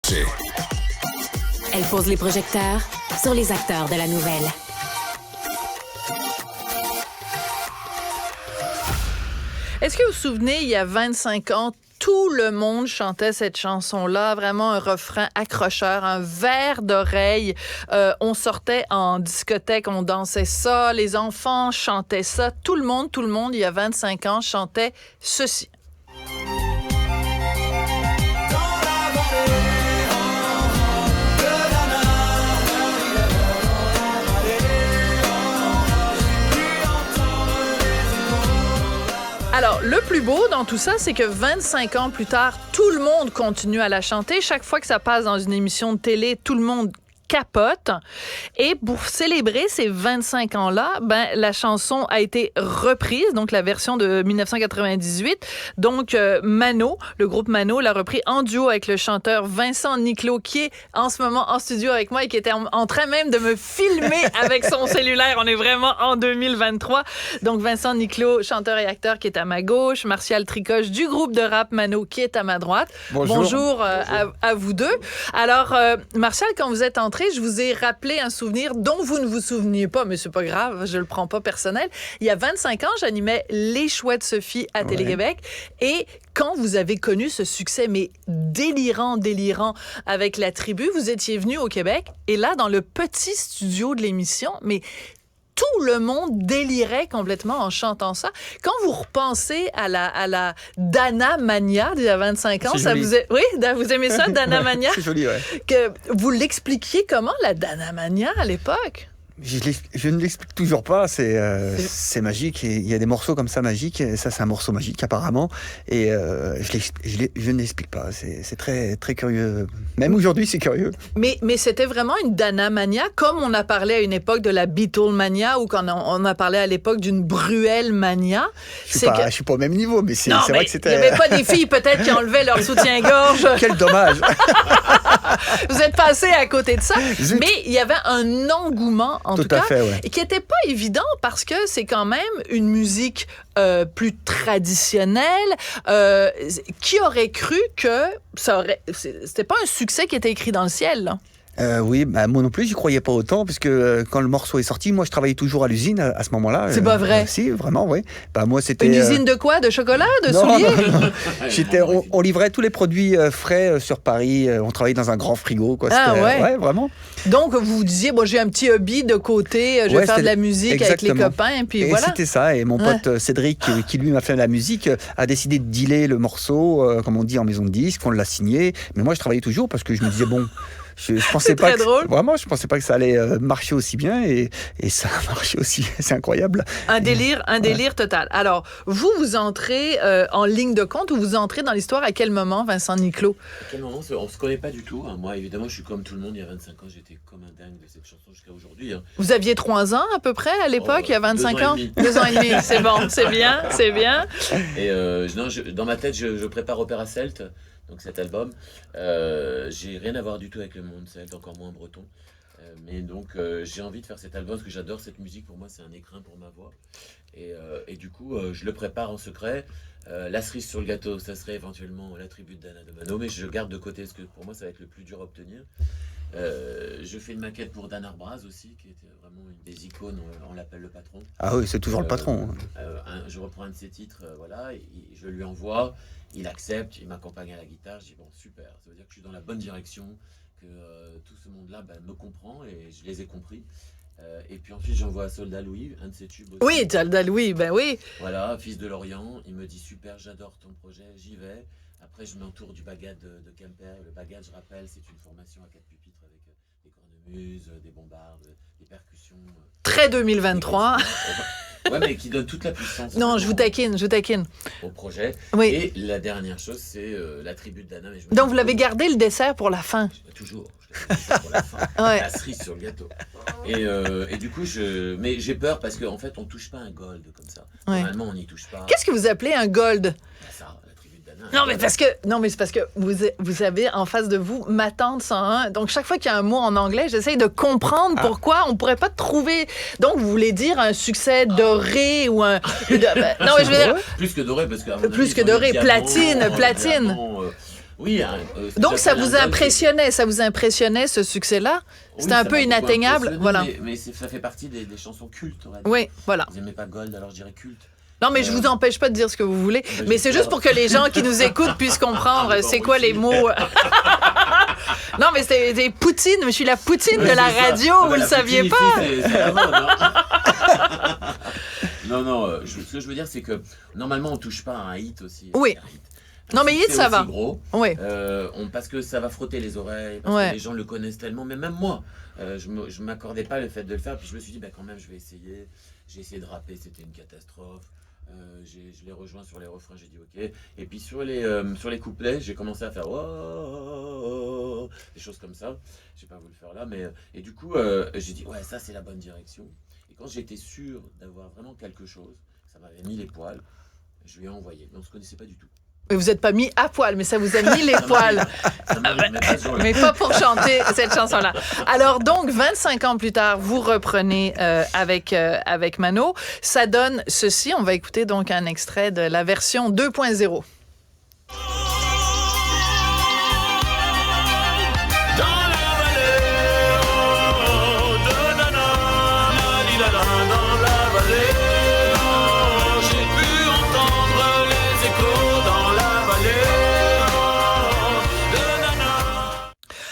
Versace. Elle pose les projecteurs sur les acteurs de la nouvelle. Est-ce que vous vous souvenez, il y a 25 ans, tout le monde chantait cette chanson-là, vraiment un refrain accrocheur, un verre d'oreille. On sortait en discothèque, on dansait ça, les enfants chantaient ça. Tout le monde, il y a 25 ans, chantait ceci. Alors, le plus beau dans tout ça, c'est que 25 ans plus tard, tout le monde continue à la chanter. Chaque fois que ça passe dans une émission de télé, tout le monde capote. Et pour célébrer ces 25 ans-là, la chanson a été reprise, donc la version de 1998. Donc, Mano, le groupe Mano, l'a repris en duo avec le chanteur Vincent Niclot, qui est en ce moment en studio avec moi et qui était en train même de me filmer avec son cellulaire. On est vraiment en 2023. Donc, Vincent Niclot, chanteur et acteur, qui est à ma gauche. Martial Tricoche du groupe de rap Mano, qui est à ma droite. Bonjour à vous deux. Alors, Martial, quand vous êtes entré, je vous ai rappelé un souvenir dont vous ne vous souveniez pas, mais c'est pas grave, je le prends pas personnel. Il y a 25 ans, j'animais Les Chouettes Sophie à Télé-Québec. Et quand vous avez connu ce succès, mais délirant avec la tribu, vous étiez venu au Québec. Et là, dans le petit studio de l'émission, mais tout le monde délirait complètement en chantant ça. Quand vous repensez à la Dana Mania d'il y a 25 ans, ça vous oui, vous aimez ça, Dana Mania? C'est joli, ouais. Que vous l'expliquiez comment, la Dana Mania, à l'époque? Je ne l'explique toujours pas, c'est magique. Et il y a des morceaux comme ça magiques, et ça c'est un morceau magique apparemment, et je ne l'explique pas, c'est très, très curieux. Même aujourd'hui c'est curieux. Mais c'était vraiment une Danamania, comme on a parlé à une époque de la Beatlemania, ou quand on a parlé à l'époque d'une Bruel-mania. Je suis pas au même niveau, mais c'est vrai que c'était... Il n'y avait pas des filles peut-être qui enlevaient leur soutien-gorge. Quel dommage. Vous êtes passé à côté de ça, mais il y avait un engouement en tout cas, ouais. Et qui n'était pas évident parce que c'est quand même une musique plus traditionnelle. Qui aurait cru que c'était pas un succès qui était écrit dans le ciel, là? Oui, moi non plus, j'y croyais pas autant, parce que quand le morceau est sorti, moi je travaillais toujours à l'usine à ce moment-là. C'est pas vrai? Si, vraiment, oui. Moi, c'était... Une usine de quoi? De chocolat? De souliers? Non. On livrait tous les produits frais sur Paris. On travaillait dans un grand frigo, quoi. Ouais, vraiment. Donc, vous vous disiez, j'ai un petit hobby de côté, je vais faire de la musique avec les copains, puis voilà. C'était ça, et mon pote Cédric, qui lui m'a fait de la musique, a décidé de dealer le morceau, comme on dit, en maison de disque, on l'a signé. Mais moi, je travaillais toujours parce que je me disais, je pensais pas vraiment, je pensais pas que ça allait marcher aussi bien, et ça a marché aussi. C'est incroyable. Un délire total. Alors, vous entrez en ligne de compte, ou vous entrez dans l'histoire à quel moment, Vincent Niclot? À quel moment? On se connaît pas du tout. Moi, évidemment, je suis comme tout le monde. Il y a 25 ans, j'étais comme un dingue de cette chanson jusqu'à aujourd'hui. Vous aviez 3 ans à peu près à l'époque, il y a 25 ans? 2 ans et demi. C'est bon, c'est bien. Et dans ma tête, je prépare Opéra Celte. Donc cet album, j'ai rien à voir du tout avec le monde celte, encore moins breton. Mais donc j'ai envie de faire cet album parce que j'adore cette musique. Pour moi, c'est un écrin pour ma voix. Et du coup, je le prépare en secret. La cerise sur le gâteau, ça serait éventuellement la tribu de Dana de Mano, mais je le garde de côté parce que pour moi, ça va être le plus dur à obtenir. Je fais une maquette pour Dan Arbraz aussi, qui était vraiment une des icônes. On l'appelle le patron. Ah oui, c'est toujours le patron. Je reprends un de ses titres, je lui envoie. Il accepte, il m'accompagne à la guitare, je dis super, ça veut dire que je suis dans la bonne direction, que tout ce monde-là me comprend, et je les ai compris. Et puis ensuite j'envoie à Soldat Louis, un de ses tubes aussi. Oui, Soldat Louis, oui. Voilà, fils de Lorient, il me dit super, j'adore ton projet, j'y vais. Après je m'entoure du bagad de Quimper. Le bagad, je rappelle, c'est une formation à 4 pupitres avec des cornemuses, des bombardes, des percussions. Très 2023. Ouais, mais qui donne toute la puissance. Non, je vous taquine. Au projet. Oui. Et la dernière chose, c'est la tribu de Dana. Donc, vous l'avez gardé le dessert pour la fin? Toujours. Je l'ai gardé pour la fin. La cerise sur le gâteau. Et du coup, mais j'ai peur parce qu'en fait, on touche pas un gold comme ça. Normalement, on n'y touche pas. Qu'est-ce que vous appelez un gold? Ça, la tribu de Dana. Non, mais c'est parce que vous avez en face de vous ma tante 101. Donc, chaque fois qu'il y a un mot en anglais, j'essaye de comprendre pourquoi on pourrait pas trouver. Donc, vous voulez dire un succès doré ou un. Non, mais je veux dire. Plus que doré, parce que. Plus que doré, platine. Oui. Donc ça vous impressionnait ce succès-là? C'était un peu inatteignable, voilà. Mais ça fait partie des chansons cultes. Oui, voilà. Vous n'aimez pas Gold, alors je dirais culte. Non, mais je vous empêche pas de dire ce que vous voulez. Mais c'est juste pour que les gens qui nous écoutent puissent comprendre c'est quoi les mots. Non, mais c'est Poutine. Je suis la Poutine de la radio. Vous le saviez pas? C'est la mode, hein. Non. Ce que je veux dire, c'est que normalement, on touche pas à un hit aussi. Oui. Non, mais hit, ça va. Gros, oui. Parce que ça va frotter les oreilles, parce que les gens le connaissent tellement. Mais même moi, je m'accordais pas le fait de le faire. Puis je me suis dit, quand même, je vais essayer. J'ai essayé de rapper, c'était une catastrophe. Je l'ai rejoint sur les refrains, j'ai dit ok. Et puis sur les couplets, j'ai commencé à faire des choses comme ça. J'ai pas voulu le faire là, mais et du coup, j'ai dit ouais, ça c'est la bonne direction. Et quand j'étais sûr d'avoir vraiment quelque chose, ça m'avait mis les poils. Je lui ai envoyé, mais on se connaissait pas du tout. Mais vous n'êtes pas mis à poil, mais ça vous a mis les poils. Mais pas pour chanter cette chanson-là. Alors donc, 25 ans plus tard, vous reprenez avec Mano. Ça donne ceci. On va écouter donc un extrait de la version 2.0.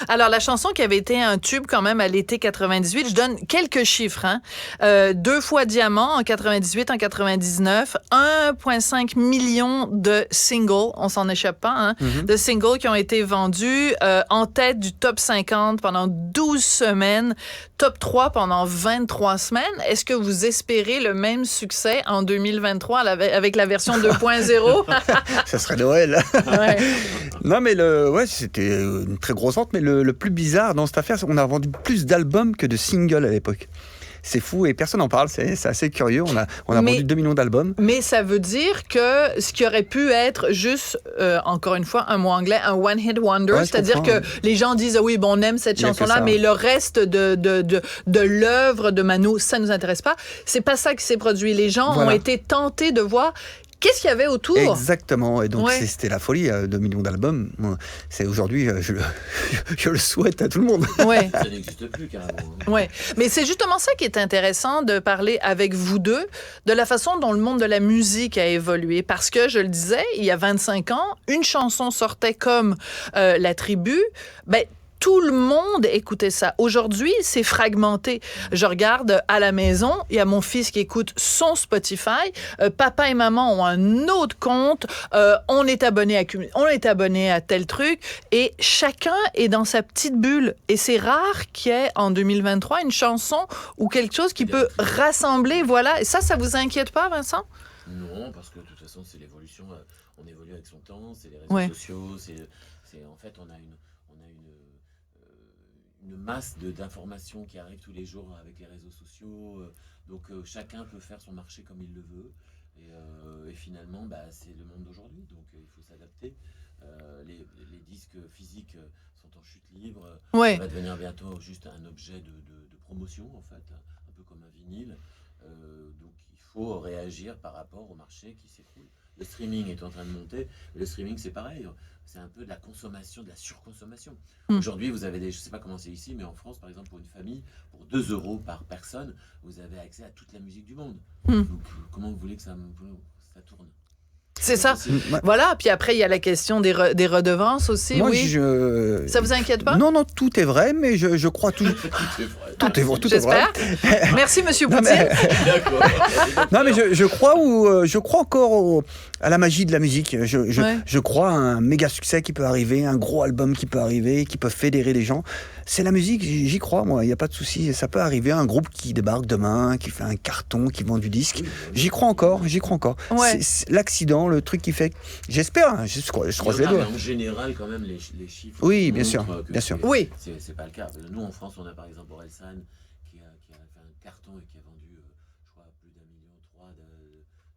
Alors, la chanson qui avait été un tube quand même à l'été 98, je donne quelques chiffres. 2 fois diamant en 98, en 99, 1,5 million de singles, on s'en échappe pas, de singles qui ont été vendus en tête du top 50 pendant 12 semaines, top 3 pendant 23 semaines. Est-ce que vous espérez le même succès en 2023 avec la version 2.0? Ça serait Noël. Ouais. Non, mais c'était une très grosse vente, mais le plus bizarre dans cette affaire, c'est qu'on a vendu plus d'albums que de singles à l'époque. C'est fou et personne n'en parle, c'est assez curieux. On a vendu 2 millions d'albums. Mais ça veut dire que ce qui aurait pu être juste, encore une fois, un mot anglais, un one-hit wonder, c'est-à-dire que les gens disent, oui, on aime cette chanson-là, mais le reste de l'œuvre de Mano, ça nous intéresse pas. C'est pas ça qui s'est produit. Les gens ont été tentés de voir qu'est-ce qu'il y avait autour? Exactement. Et donc, c'était la folie, 2 millions d'albums. C'est aujourd'hui, je le souhaite à tout le monde. Ouais. Ça n'existe plus, carrément. Ouais. Mais c'est justement ça qui est intéressant de parler avec vous deux, de la façon dont le monde de la musique a évolué. Parce que, je le disais, il y a 25 ans, une chanson sortait comme La Tribu, tout le monde écoutait ça. Aujourd'hui, c'est fragmenté. Je regarde à la maison, il y a mon fils qui écoute son Spotify. Papa et maman ont un autre compte. On est abonné à tel truc. Et chacun est dans sa petite bulle. Et c'est rare qu'il y ait, en 2023, une chanson ou quelque chose qui peut rassembler. Voilà. Et ça vous inquiète pas, Vincent? Non, parce que de toute façon, c'est l'évolution. On évolue avec son temps. C'est les réseaux sociaux. En fait, on a une masse d'informations qui arrivent tous les jours avec les réseaux sociaux. Donc, chacun peut faire son marché comme il le veut. Et finalement, c'est le monde d'aujourd'hui. Donc, il faut s'adapter. Les disques physiques sont en chute libre. Ça va devenir bientôt juste un objet de promotion, en fait, un peu comme un vinyle. Donc, il faut réagir par rapport au marché qui s'écroule. Le streaming est en train de monter. Le streaming, c'est pareil. C'est un peu de la consommation, de la surconsommation. Aujourd'hui, vous avez je ne sais pas comment c'est ici, mais en France, par exemple, pour une famille, pour 2 € par personne, vous avez accès à toute la musique du monde. Donc, comment vous voulez que ça tourne? C'est ça. Voilà. Puis après, il y a la question des redevances aussi. Moi, Ça vous inquiète pas? Non, tout est vrai, mais je crois toujours. Tout est vrai. J'espère. Merci, Monsieur Poutine. Non, mais je crois encore à la magie de la musique. Je crois à un méga succès qui peut arriver, un gros album qui peut arriver, qui peut fédérer les gens. C'est la musique, j'y crois, moi. Il n'y a pas de souci. Ça peut arriver, un groupe qui débarque demain, qui fait un carton, qui vend du disque. J'y crois encore. Ouais. C'est l'accident, le truc qui fait. J'espère. Je croise les doigts. En général, quand même, les chiffres. Oui, bien sûr. Oui. C'est pas le cas. Nous, en France, on a par exemple Orelsan qui a fait un carton et qui a vendu, je crois, plus d'1,3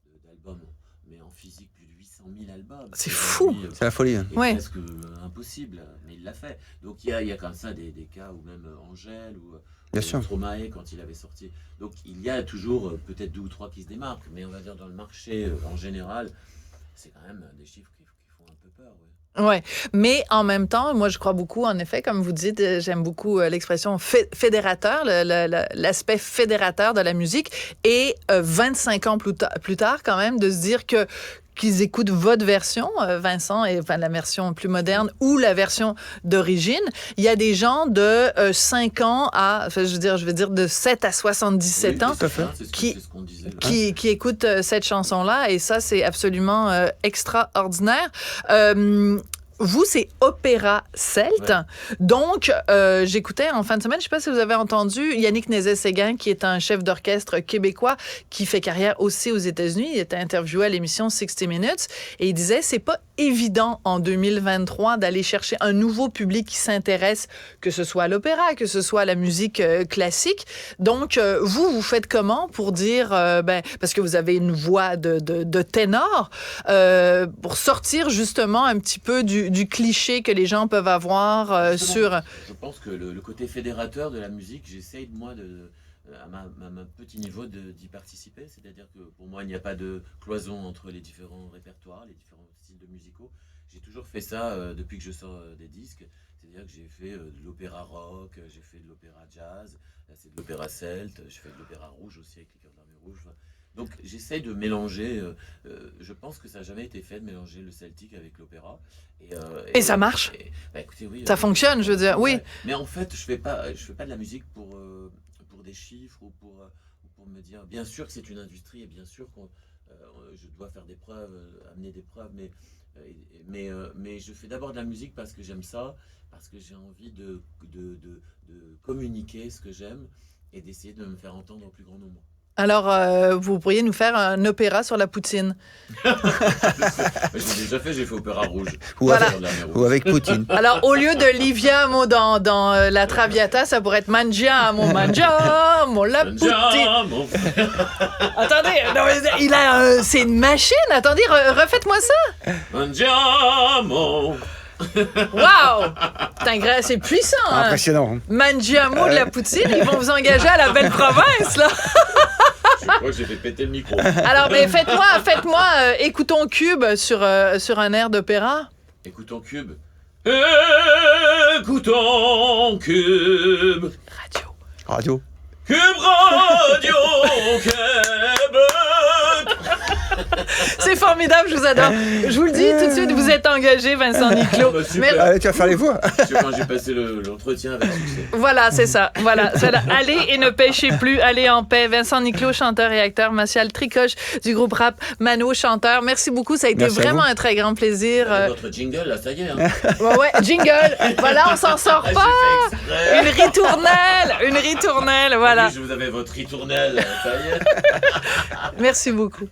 million d'albums. Mais en physique, plus de 800 000 albums. C'est fou. C'est la folie. C'est presque impossible, mais il l'a fait. Donc il y a comme ça des cas où même Angèle ou Stromae quand il avait sorti. Donc il y a toujours peut-être 2 ou 3 qui se démarquent, mais on va dire dans le marché en général, c'est quand même des chiffres qui font un peu peur. Ouais. Ouais, mais en même temps, moi je crois beaucoup, en effet, comme vous dites, j'aime beaucoup l'expression fédérateur, l'aspect fédérateur de la musique. Et 25 ans plus tard, quand même, de se dire qu'ils écoutent votre version, Vincent, et enfin la version plus moderne ou la version d'origine. Il y a des gens de 5 ans à, enfin, je veux dire de 7 à 77 ans qui écoutent cette chanson-là, et ça, c'est absolument extraordinaire. Vous, c'est opéra celte. Ouais. Donc, j'écoutais en fin de semaine, je ne sais pas si vous avez entendu, Yannick Nézet-Séguin, qui est un chef d'orchestre québécois qui fait carrière aussi aux États-Unis. Il était interviewé à l'émission 60 Minutes et il disait, c'est pas évident en 2023 d'aller chercher un nouveau public qui s'intéresse, que ce soit à l'opéra, que ce soit à la musique classique. Donc, vous faites comment pour dire, parce que vous avez une voix de ténor, pour sortir justement un petit peu du cliché que les gens peuvent avoir sur... Je pense que le côté fédérateur de la musique, j'essaye, moi, à mon petit niveau, d'y participer. C'est-à-dire que pour moi, il n'y a pas de cloison entre les différents répertoires, les différents styles de musicaux. J'ai toujours fait ça depuis que je sors des disques. C'est-à-dire que j'ai fait de l'opéra rock, j'ai fait de l'opéra jazz, c'est de l'opéra celte, je fais de l'opéra rouge aussi avec les Chœurs d'Armée Rouge. Donc j'essaye de mélanger, je pense que ça n'a jamais été fait de mélanger le celtique avec l'opéra. Et ça marche. Écoutez, oui, ça fonctionne, je veux dire, oui. Mais en fait, je fais pas de la musique pour des chiffres ou pour me dire, bien sûr que c'est une industrie et bien sûr que je dois faire des preuves, amener des preuves, mais je fais d'abord de la musique parce que j'aime ça, parce que j'ai envie de communiquer ce que j'aime et d'essayer de me faire entendre au plus grand nombre. Alors, vous pourriez nous faire un opéra sur la poutine. J'ai déjà fait, j'ai fait opéra rouge. Ou avec Poutine. Alors, au lieu de Liviamo dans la Traviata, ça pourrait être Mangiamo la poutine. Attendez, non, c'est une machine. Attendez, refaites-moi ça. Mangiamo. Wow! C'est puissant, hein? Impressionnant. Mangiamo de la poutine, ils vont vous engager à la belle province, là. Je crois que j'ai fait péter le micro. Alors, faites-moi écoutons Cube sur un air d'opéra. Écoutons Cube. Écoutons Cube. Radio. Cube Radio Québec. C'est formidable, je vous adore. Je vous le dis tout de suite, vous êtes engagé, Vincent Niclot. Allez, tu vas faire les voix. Quand j'ai passé l'entretien avec succès. Voilà, c'est ça. Voilà. Allez et ne pêchez plus, allez en paix. Vincent Niclot, chanteur et acteur. Martial Tricoche du groupe rap Mano, chanteur. Merci beaucoup, ça a été vraiment un très grand plaisir. Votre jingle, là, ça y est. Hein. Ouais, jingle. Voilà, on s'en sort pas. Une ritournelle, voilà. Oui, je vous avais votre ritournelle, ça y est. Merci beaucoup.